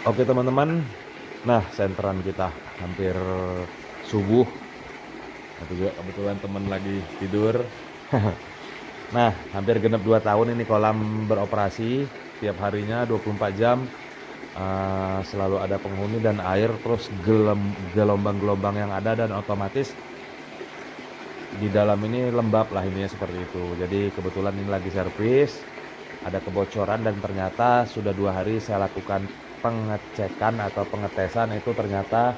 Oke teman-teman, nah senteran kita hampir subuh. Itu juga kebetulan teman lagi tidur. Nah, hampir genap 2 tahun ini kolam beroperasi. Tiap harinya 24 jam selalu ada penghuni dan air, terus gelombang-gelombang yang ada, dan otomatis di dalam ini lembab lah ininya seperti itu. Jadi kebetulan ini lagi servis, ada kebocoran, dan ternyata sudah 2 hari saya lakukan pengecekan atau pengetesan, itu ternyata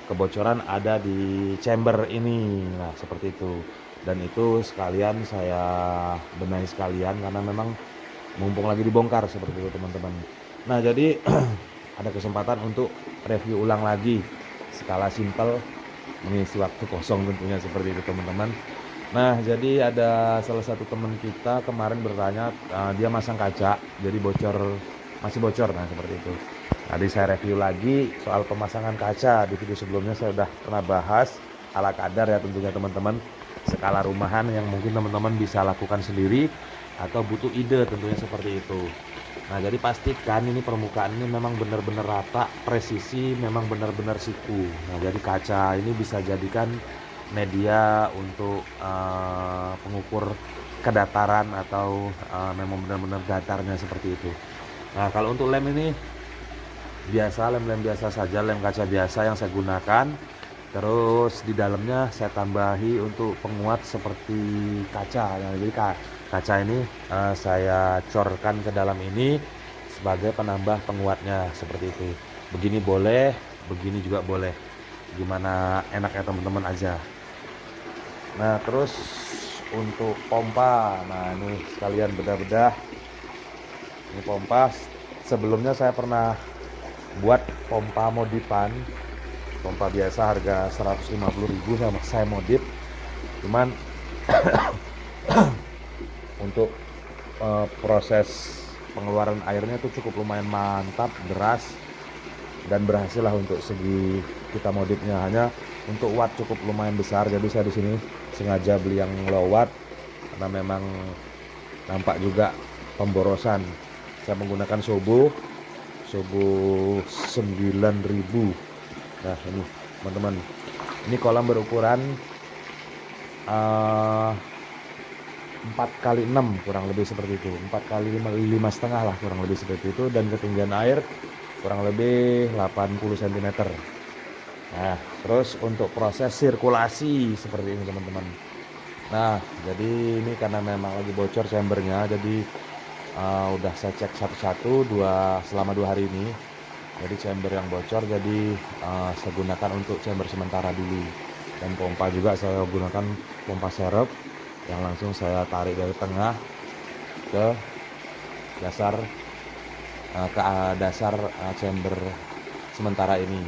kebocoran ada di chamber ini. Nah, seperti itu. Dan itu sekalian saya benahi sekalian karena memang mumpung lagi dibongkar seperti itu teman-teman. Nah, jadi ada kesempatan untuk review ulang lagi skala simple, mengisi waktu kosong tentunya seperti itu teman-teman. Nah, jadi ada salah satu teman kita kemarin bertanya, dia masang kaca, jadi masih bocor, nah seperti itu. Tadi saya review lagi soal pemasangan kaca, di video sebelumnya saya udah pernah bahas ala kadar ya tentunya teman-teman, skala rumahan yang mungkin teman-teman bisa lakukan sendiri atau butuh ide tentunya seperti itu. Nah, jadi pastikan ini permukaan ini memang benar-benar rata, presisi, memang benar-benar siku. Nah, jadi kaca ini bisa jadikan media untuk pengukur kedataran atau memang benar-benar datarnya seperti itu. Nah, kalau untuk lem ini biasa, lem-lem biasa saja, lem kaca biasa yang saya gunakan. Terus di dalamnya saya tambahi untuk penguat seperti kaca. Nah, jadi kaca ini saya corkan ke dalam ini sebagai penambah penguatnya seperti itu. Begini boleh, begini juga boleh. Gimana enaknya teman-teman aja. Nah, terus untuk pompa, nah ini sekalian bedah-bedah. Ini pompa. Sebelumnya saya pernah buat pompa modifan, pompa biasa harga 150.000 sama saya modif. Cuman untuk proses pengeluaran airnya itu cukup lumayan mantap, deras, dan berhasil lah untuk segi kita modifnya. Hanya untuk watt cukup lumayan besar, jadi saya di sini sengaja beli yang low watt karena memang nampak juga pemborosan. Saya menggunakan Sobo 9000. Nah, ini teman-teman, ini kolam berukuran 4 kali 6 kurang lebih seperti itu, 4 kali 5 setengah lah kurang lebih seperti itu, dan ketinggian air kurang lebih 80 cm. Nah, terus untuk proses sirkulasi seperti ini teman-teman. Nah, jadi ini karena memang lagi bocor chambernya, jadi udah saya cek satu-satu selama 2 hari ini. Jadi chamber yang bocor, jadi saya gunakan untuk chamber sementara dulu. Dan pompa juga saya gunakan pompa serep yang langsung saya tarik dari tengah ke dasar chamber sementara ini.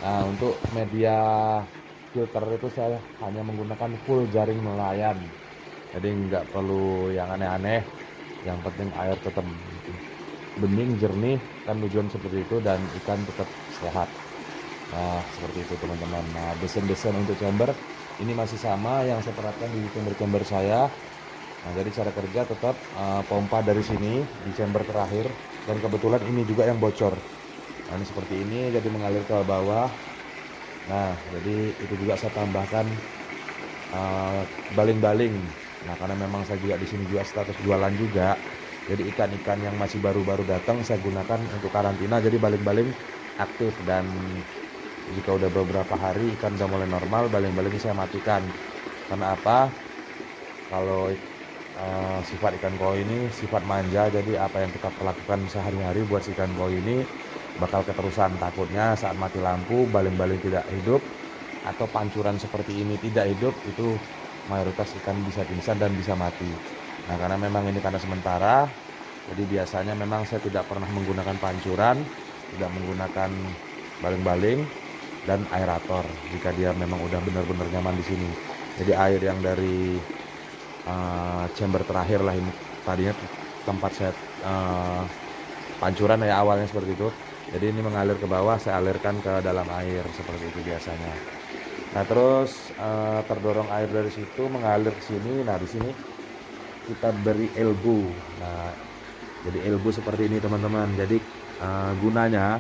Nah, untuk media filter itu saya hanya menggunakan full jaring nelayan, jadi nggak perlu yang aneh-aneh, yang penting air tetap bening jernih, kan tujuan seperti itu, dan ikan tetap sehat. Nah, seperti itu teman-teman. Nah, desain-desain untuk chamber ini masih sama yang saya terapkan di chamber-chamber saya. Nah, jadi cara kerja tetap pompa dari sini di chamber terakhir, dan kebetulan ini juga yang bocor. Nah, ini seperti ini, jadi mengalir ke bawah. Nah, jadi itu juga saya tambahkan baling-baling. Nah, karena memang saya juga di sini juga status jualan juga. Jadi ikan-ikan yang masih baru-baru datang saya gunakan untuk karantina, jadi baling-baling aktif. Dan jika udah beberapa hari ikan udah mulai normal, baling-baling saya matikan. Karena apa? Kalau sifat ikan koi ini sifat manja, jadi apa yang kita lakukan sehari-hari buat si ikan koi ini bakal keterusan. Takutnya saat mati lampu, baling-baling tidak hidup, atau pancuran seperti ini tidak hidup, itu mayoritas ikan bisa pingsan dan bisa mati. Nah, karena memang ini karena sementara, jadi biasanya memang saya tidak pernah menggunakan pancuran, tidak menggunakan baling-baling, dan aerator jika dia memang udah benar-benar nyaman di sini. Jadi air yang dari chamber terakhir lah ini, tadinya tempat saya pancuran ya awalnya seperti itu, jadi ini mengalir ke bawah, saya alirkan ke dalam air seperti itu biasanya. Nah, terus terdorong air dari situ mengalir ke sini. Nah, di sini kita beri elbow. Nah, jadi elbow seperti ini teman-teman. Jadi gunanya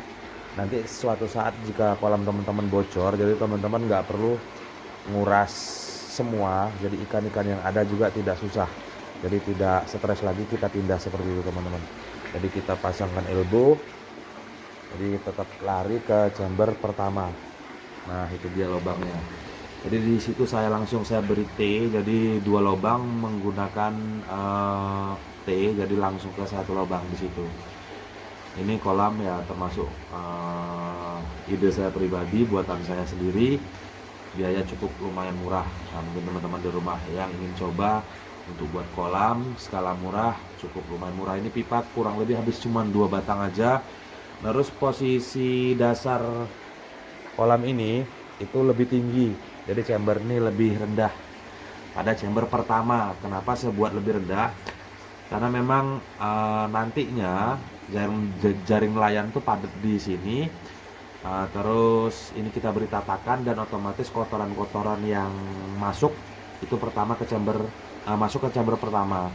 nanti suatu saat jika kolam teman-teman bocor, jadi teman-teman nggak perlu nguras semua, jadi ikan-ikan yang ada juga tidak susah, jadi tidak stres lagi kita pindah seperti itu teman-teman. Jadi kita pasangkan elbow, jadi tetap lari ke chamber pertama. Nah itu dia lubangnya. Jadi di situ saya beri T, jadi 2 lubang menggunakan T, jadi langsung ke 1 lubang di situ. Ini kolam ya termasuk ide saya pribadi, buatan saya sendiri, biaya cukup lumayan murah. Nah, mungkin teman-teman di rumah yang ingin coba untuk buat kolam skala murah, cukup lumayan murah. Ini pipa kurang lebih habis cuma 2 batang aja. Terus posisi dasar kolam ini itu lebih tinggi, jadi chamber ini lebih rendah pada chamber pertama. Kenapa saya buat lebih rendah? Karena memang nantinya jaring nelayan tuh padat di sini. Terus ini kita beri tatakan dan otomatis kotoran-kotoran yang masuk itu pertama ke chamber, masuk ke chamber pertama.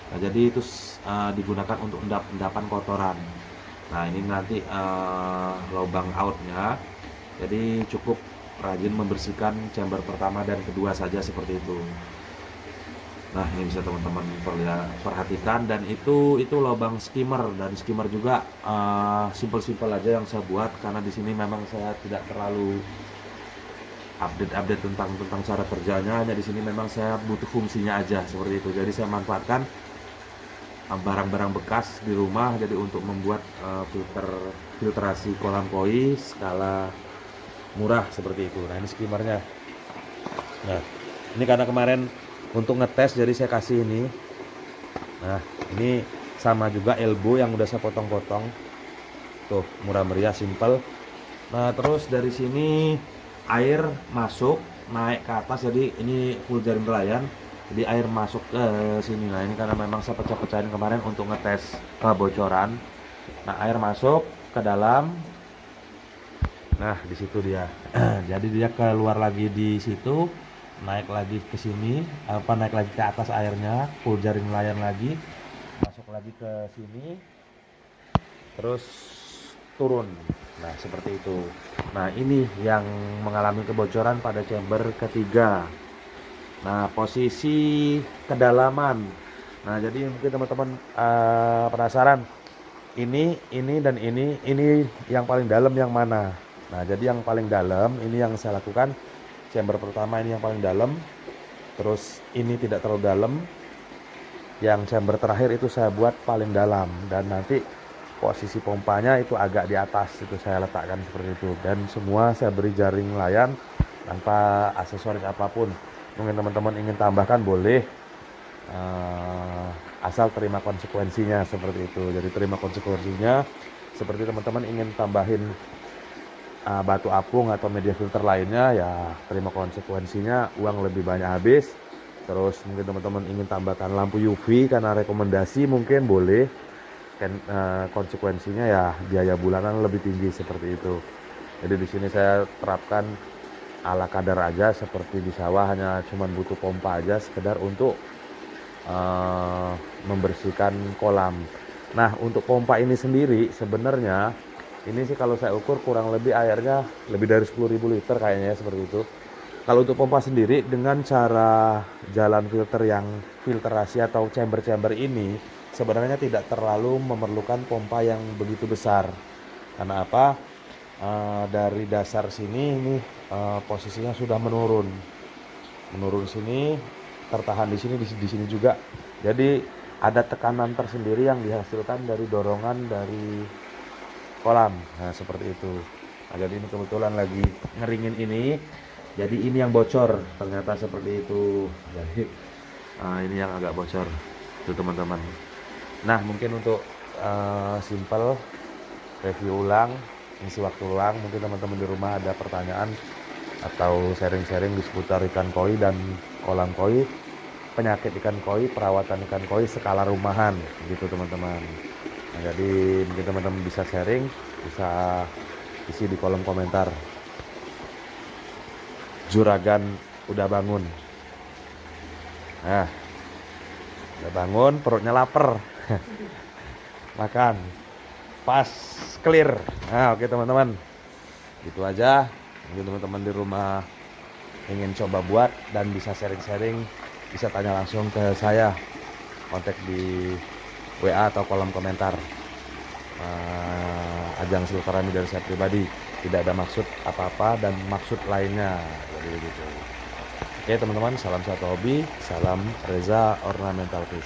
Nah, jadi itu digunakan untuk endapan kotoran. Nah ini nanti lubang outnya, jadi cukup rajin membersihkan chamber pertama dan kedua saja seperti itu. Nah ini bisa teman-teman perhatikan, dan itu lubang skimmer, dan skimmer juga simple-simple aja yang saya buat karena di sini memang saya tidak terlalu update tentang cara kerjanya. Hanya di sini memang saya butuh fungsinya aja seperti itu. Jadi saya manfaatkan barang-barang bekas di rumah jadi untuk membuat filtrasi kolam koi skala murah seperti itu. Nah ini skimmernya. Nah ini karena kemarin untuk ngetes jadi saya kasih ini. Nah ini sama juga elbow yang udah saya potong-potong tuh, murah meriah simple. Nah terus dari sini air masuk naik ke atas, jadi ini full jaring nelayan, jadi air masuk ke sini. Nah ini karena memang saya pecah-pecahin kemarin untuk ngetes kebocoran. Nah air masuk ke dalam. Nah di situ dia. Jadi dia keluar lagi di situ, naik lagi ke sini, naik lagi ke atas airnya, full jaring nelayan lagi, masuk lagi ke sini, terus turun. Nah seperti itu. Nah ini yang mengalami kebocoran pada chamber ketiga. Nah posisi kedalaman. Nah jadi mungkin teman-teman penasaran, ini dan ini yang paling dalam yang mana? Nah jadi yang paling dalam ini yang saya lakukan, chamber pertama ini yang paling dalam, terus ini tidak terlalu dalam, yang chamber terakhir itu saya buat paling dalam, dan nanti posisi pompanya itu agak di atas, itu saya letakkan seperti itu. Dan semua saya beri jaring nelayan tanpa aksesoris apapun. Mungkin teman-teman ingin tambahkan boleh, asal terima konsekuensinya seperti itu. Jadi terima konsekuensinya seperti teman-teman ingin tambahin batu apung atau media filter lainnya, ya terima konsekuensinya, uang lebih banyak habis. Terus mungkin teman-teman ingin tambahkan lampu UV karena rekomendasi, mungkin boleh, dan konsekuensinya ya biaya bulanan lebih tinggi seperti itu. Jadi di sini saya terapkan ala kadar aja, seperti di sawah hanya cuman butuh pompa aja sekedar untuk membersihkan kolam. Nah untuk pompa ini sendiri sebenarnya ini sih kalau saya ukur kurang lebih airnya lebih dari 10.000 liter kayaknya ya, seperti itu. Kalau untuk pompa sendiri dengan cara jalan filter yang filtrasi atau chamber-chamber ini sebenarnya tidak terlalu memerlukan pompa yang begitu besar. Karena apa? Dari dasar sini ini posisinya sudah menurun sini, tertahan di sini, di sini juga. Jadi ada tekanan tersendiri yang dihasilkan dari dorongan dari kolam. Nah seperti itu. Nah jadi ini kebetulan lagi ngeringin ini, jadi ini yang bocor ternyata seperti itu. Jadi ini yang agak bocor itu teman-teman. Nah mungkin untuk simple review ulang, isi waktu luang, mungkin teman-teman di rumah ada pertanyaan atau sharing-sharing di seputar ikan koi dan kolam koi, penyakit ikan koi, perawatan ikan koi skala rumahan gitu teman-teman. Nah, jadi mungkin teman-teman bisa sharing, bisa isi di kolom komentar. Juragan udah bangun. Nah, udah bangun, perutnya lapar. Makan. pas, clear. Nah, oke teman-teman, itu aja. Mungkin teman-teman di rumah ingin coba buat dan bisa sharing-sharing, bisa tanya langsung ke saya, kontak di WA atau kolom komentar. Ajang Silaturahmi dari saya pribadi, tidak ada maksud apa-apa dan maksud lainnya, jadi begitu. Oke teman-teman, salam satu hobi, salam Reza Ornamental Fish.